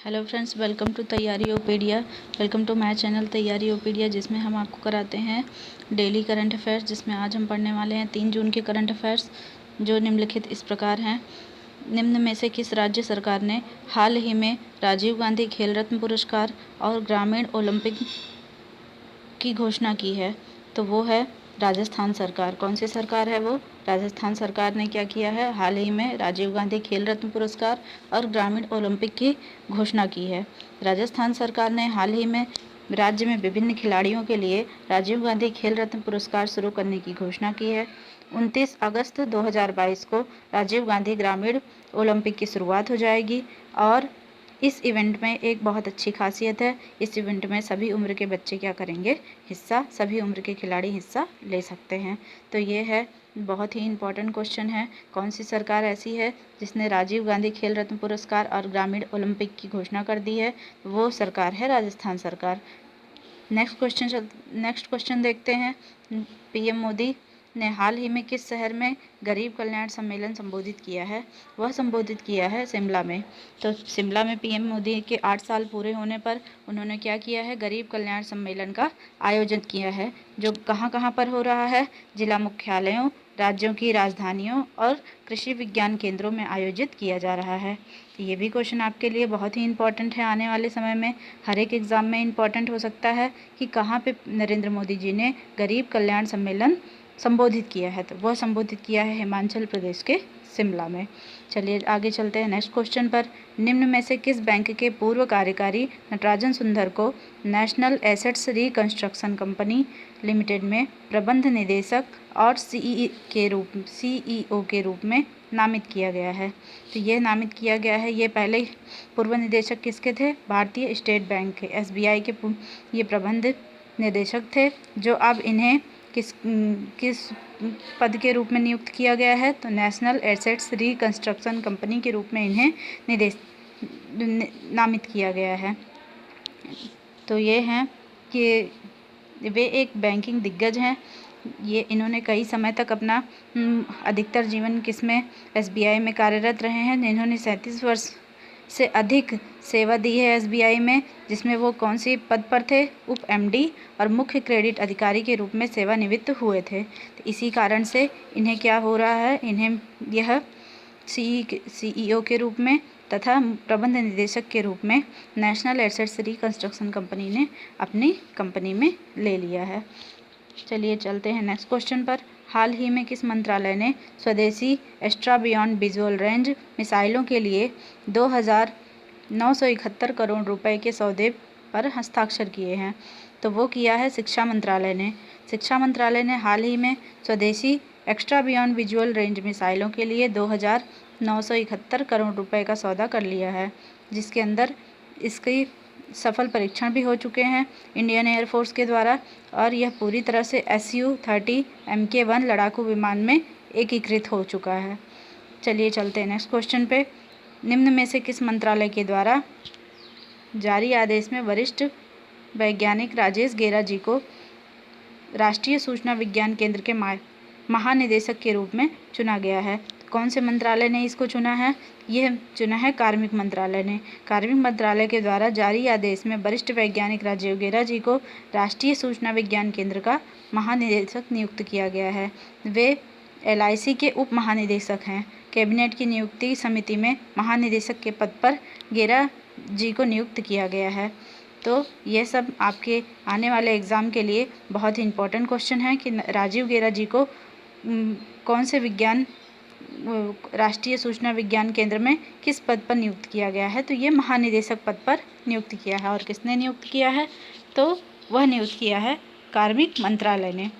Hello friends, welcome to तैयारी ओपीडिया। Welcome to my channel तैयारी ओपीडिया, जिसमें हम आपको कराते हैं डेली करंट अफेयर्स। जिसमें आज हम पढ़ने वाले हैं 3 जून के करंट अफेयर्स, जो निम्नलिखित इस प्रकार हैं। निम्न में से किस राज्य सरकार ने हाल ही में राजीव गांधी खेल रत्न पुरस्कार और ग्रामीण ओलंपिक की घोषणा की है? तो वो है राजस्थान सरकार। कौन सी सरकार है वो? राजस्थान सरकार ने क्या किया है? हाल ही में राजीव गांधी खेल रत्न पुरस्कार और ग्रामीण ओलंपिक की घोषणा की है। राजस्थान सरकार ने हाल ही में राज्य में विभिन्न खिलाड़ियों के लिए राजीव गांधी खेल रत्न पुरस्कार शुरू करने की घोषणा की है। 29 अगस्त 2022 को राजीव गांधी ग्रामीण ओलंपिक की शुरुआत हो जाएगी और इस इवेंट में एक बहुत अच्छी खासियत है। इस इवेंट में सभी उम्र के बच्चे क्या करेंगे? हिस्सा, सभी उम्र के खिलाड़ी हिस्सा ले सकते हैं। तो ये है, बहुत ही इम्पोर्टेंट क्वेश्चन है। कौन सी सरकार ऐसी है जिसने राजीव गांधी खेल रत्न पुरस्कार और ग्रामीण ओलंपिक की घोषणा कर दी है? वो सरकार है राजस्थान सरकार। नेक्स्ट क्वेश्चन देखते हैं। पीएम मोदी ने हाल ही में किस शहर में गरीब कल्याण सम्मेलन संबोधित किया है? वह संबोधित किया है शिमला में। तो शिमला में पीएम मोदी के 8 साल पूरे होने पर उन्होंने क्या किया है? गरीब कल्याण सम्मेलन का आयोजन किया है, जो कहाँ कहाँ पर हो रहा है? जिला मुख्यालयों, राज्यों की राजधानियों और कृषि विज्ञान केंद्रों में आयोजित किया जा रहा है। ये भी क्वेश्चन आपके लिए बहुत ही इम्पोर्टेंट है। आने वाले समय में हर एक एग्ज़ाम में इम्पोर्टेंट हो सकता है कि कहाँ पे नरेंद्र मोदी जी ने गरीब कल्याण सम्मेलन संबोधित किया है। तो वह संबोधित किया है हिमाचल प्रदेश के शिमला में। चलिए आगे चलते हैं नेक्स्ट क्वेश्चन पर। निम्न में से किस बैंक के पूर्व कार्यकारी नटराजन सुंदर को national assets reconstruction company limited में प्रबंध निदेशक और सीईओ के रूप में नामित किया गया है? तो ये नामित किया गया है, ये पहले पूर्व निदेशक किसके थे? भारतीय स्टेट बैंक के, एसबीआई के ये प्रबंध निदेशक थे, जो अब इन्हें किस पद के रूप में नियुक्त किया गया है? तो नेशनल एसेट्स रिकंस्ट्रक्शन कंपनी के रूप में इन्हें नामित किया गया है। तो ये हैं कि वे एक बैंकिंग दिग्गज हैं। ये इन्होंने कई समय तक अपना अधिकतर जीवन किसमें? एसबीआई में कार्यरत रहे हैं। इन्होंने 37 वर्ष से अधिक सेवा दी है एसबीआई में, जिसमें वो कौन सी पद पर थे? उप एमडी और मुख्य क्रेडिट अधिकारी के रूप में सेवानिवृत्त हुए थे। तो इसी कारण से इन्हें क्या हो रहा है? इन्हें यह सीईओ के रूप में तथा प्रबंध निदेशक के रूप में नेशनल एसेट्स रिकंस्ट्रक्शन कंपनी ने अपनी कंपनी में ले लिया है। चलिए चलते हैं नेक्स्ट क्वेश्चन पर। हाल ही में किस मंत्रालय ने स्वदेशी एस्ट्रा बियॉन्ड विजुअल रेंज मिसाइलों के लिए 2,971 करोड़ रुपए के सौदे पर हस्ताक्षर किए हैं? तो वो किया है शिक्षा मंत्रालय ने। शिक्षा मंत्रालय ने हाल ही में स्वदेशी एक्स्ट्रा बियॉन्ड विजुअल रेंज मिसाइलों के लिए 2,971 करोड़ रुपए का सौदा कर लिया है, जिसके अंदर इसकी सफल परीक्षण भी हो चुके हैं इंडियन एयरफोर्स के द्वारा, और यह पूरी तरह से SU-30 MK-1 लड़ाकू विमान में एकीकृत हो चुका है। चलिए चलते हैं नेक्स्ट क्वेश्चन पे। निम्न में से किस मंत्रालय के द्वारा जारी आदेश में वरिष्ठ वैज्ञानिक राजेश गेरा जी को राष्ट्रीय सूचना विज्ञान केंद्र के महानिदेशक के रूप में चुना गया है? कौन से मंत्रालय ने इसको चुना है? यह चुना है कार्मिक मंत्रालय ने। कार्मिक मंत्रालय के द्वारा जारी आदेश में वरिष्ठ वैज्ञानिक राजीव गेरा जी को राष्ट्रीय सूचना विज्ञान केंद्र का महानिदेशक नियुक्त किया गया है। वे LIC के उप महानिदेशक हैं। कैबिनेट की नियुक्ति समिति में महानिदेशक के पद पर गेरा जी को नियुक्त किया गया है। तो ये सब आपके आने वाले एग्ज़ाम के लिए बहुत ही इम्पोर्टेंट क्वेश्चन है कि राजीव गेरा जी को कौन से राष्ट्रीय सूचना विज्ञान केंद्र में किस पद पर नियुक्त किया गया है? तो ये महानिदेशक पद पर नियुक्त किया है। और किसने नियुक्त किया है? तो वह नियुक्त किया है कार्मिक मंत्रालय ने।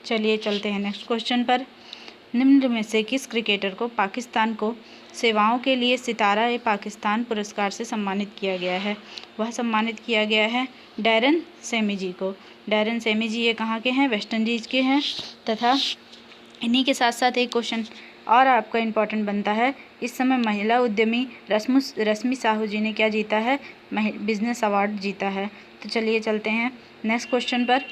चलिए चलते हैं नेक्स्ट क्वेश्चन पर। निम्न में से किस क्रिकेटर को पाकिस्तान को सेवाओं के लिए सितारा-ए-पाकिस्तान पुरस्कार से सम्मानित किया गया है? वह सम्मानित किया गया है डैरेन सेमी जी को। डैरेन सेमी जी ये कहाँ के हैं? वेस्ट इंडीज के हैं। तथा इन्हीं के साथ साथ एक क्वेश्चन और आपका इम्पोर्टेंट बनता है। इस समय महिला उद्यमी रश्मि साहू जी ने क्या जीता है? बिजनेस अवार्ड जीता है। तो चलिए चलते हैं नेक्स्ट क्वेश्चन पर।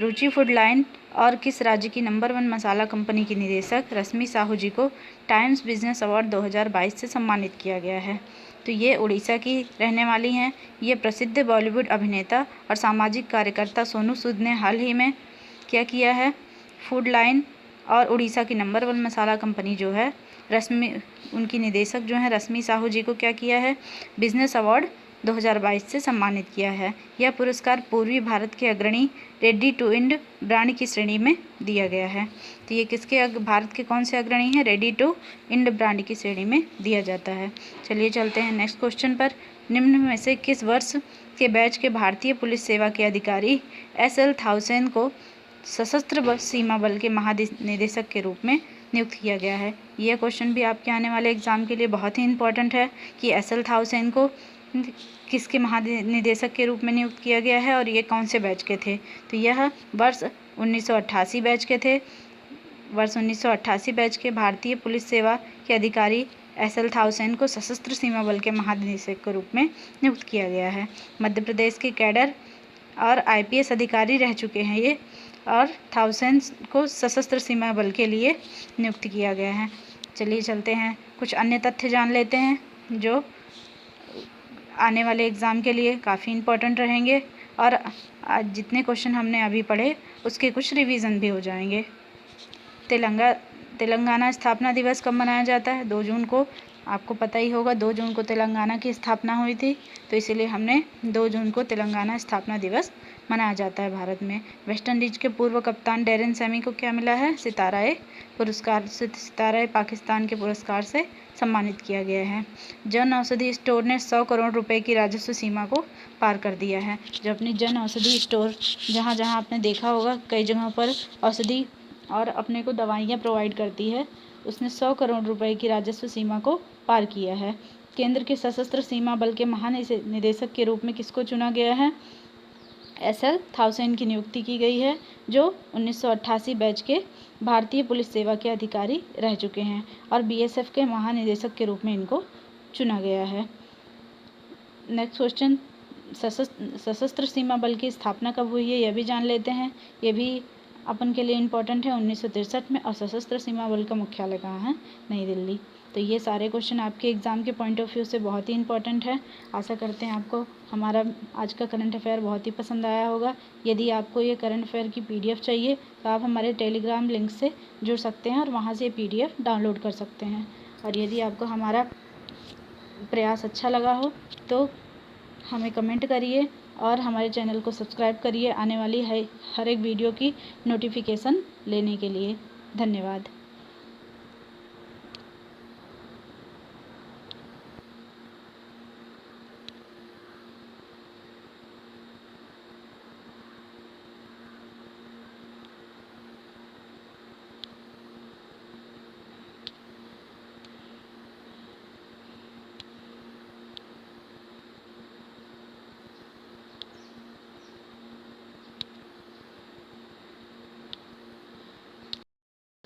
रुचि फूड लाइन और किस राज्य की नंबर 1 मसाला कंपनी की निदेशक रश्मि साहू जी को टाइम्स बिजनेस अवार्ड 2022 से सम्मानित किया गया है? तो ये उड़ीसा की रहने वाली हैं। ये प्रसिद्ध बॉलीवुड अभिनेता और सामाजिक कार्यकर्ता सोनू सूद ने हाल ही में क्या किया है, फूड लाइन और उड़ीसा की नंबर 1 मसाला कंपनी जो है उनकी निदेशक जो हैं रश्मि साहू जी को क्या किया है, बिजनेस अवार्ड 2022 से सम्मानित किया है। यह पुरस्कार पूर्वी भारत के अग्रणी रेडी टू ईट ब्रांड की श्रेणी में दिया गया है। तो ये किसके भारत के कौन से अग्रणी हैं, रेडी टू ईट ब्रांड की श्रेणी में दिया जाता है। चलिए चलते हैं नेक्स्ट क्वेश्चन पर। निम्न में से किस वर्ष के बैच के भारतीय पुलिस सेवा के अधिकारी SL थाउसेन को सशस्त्र सीमा बल के महानिदेशक के रूप में नियुक्त किया गया है। यह क्वेश्चन भी आपके आने वाले एग्जाम के लिए बहुत ही इंपॉर्टेंट है कि SL थाउसेन को किसके महानिदेशक के रूप में नियुक्त किया गया है और ये कौन से बैच के थे। तो यह वर्ष 1988 बैच के थे। वर्ष 1988 बैच के भारतीय पुलिस सेवा के अधिकारी SL थाउसेन को सशस्त्र सीमा बल के महानिदेशक के रूप में नियुक्त किया गया है। मध्य प्रदेश के कैडर और IPS अधिकारी रह चुके हैं ये, और थाउसेन को सशस्त्र सीमा बल के लिए नियुक्त किया गया है। चलिए चलते हैं, कुछ अन्य तथ्य जान लेते हैं जो आने वाले एग्ज़ाम के लिए काफ़ी इम्पोर्टेंट रहेंगे, और आज जितने क्वेश्चन हमने अभी पढ़े उसके कुछ रिवीजन भी हो जाएंगे। तेलंगाना स्थापना दिवस कब मनाया जाता है? 2 जून को। आपको पता ही होगा 2 जून को तेलंगाना की स्थापना हुई थी, तो इसीलिए हमने 2 जून को तेलंगाना स्थापना दिवस मनाया जाता है भारत में। वेस्ट इंडीज के पूर्व कप्तान डैरेन सैमी को क्या मिला है? सितारा-ए पुरस्कार, सितारा-ए पाकिस्तान के पुरस्कार से सम्मानित किया गया है। जन औषधि स्टोर ने 100 करोड़ रुपए की राजस्व सीमा को पार कर दिया है। जो अपनी जन औषधि स्टोर जहाँ जहाँ आपने देखा होगा कई जगहों पर औषधि और अपने को दवाइयाँ प्रोवाइड करती है, उसने 100 करोड़ रुपए की राजस्व सीमा को पार किया है। केंद्र के सशस्त्र सीमा बल के महानिदेशक के रूप में किसको चुना गया है? SL थाउसेन की नियुक्ति की गई है, जो 1988 बैच के भारतीय पुलिस सेवा के अधिकारी रह चुके हैं, और BSF के महानिदेशक के रूप में इनको चुना गया है। नेक्स्ट क्वेश्चन, सशस्त्र सीमा बल की स्थापना कब हुई है, यह भी जान लेते हैं। ये भी अपन के लिए इम्पोर्टेंट है, 1963 में। और सशस्त्र सीमा बल का मुख्यालय कहाँ है? नई दिल्ली। तो ये सारे क्वेश्चन आपके एग्ज़ाम के पॉइंट ऑफ व्यू से बहुत ही इंपॉर्टेंट है। आशा करते हैं आपको हमारा आज का करंट अफेयर बहुत ही पसंद आया होगा। यदि आपको ये करंट अफेयर की PDF चाहिए तो आप हमारे टेलीग्राम लिंक से जुड़ सकते हैं और वहाँ से PDF डाउनलोड कर सकते हैं। और यदि आपको हमारा प्रयास अच्छा लगा हो तो हमें कमेंट करिए और हमारे चैनल को सब्सक्राइब करिए आने वाली हर एक वीडियो की नोटिफिकेशन लेने के लिए। धन्यवाद।